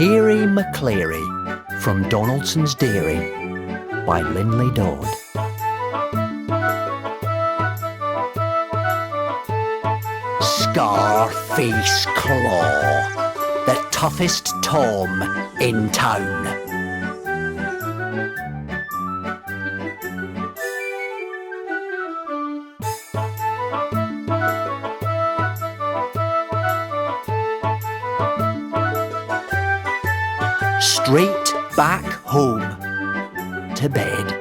Heary Maclary from Donaldsons Dairy by Lynley Dodd. Scarface Claw, the toughest Tom in town. Straight back home to bed.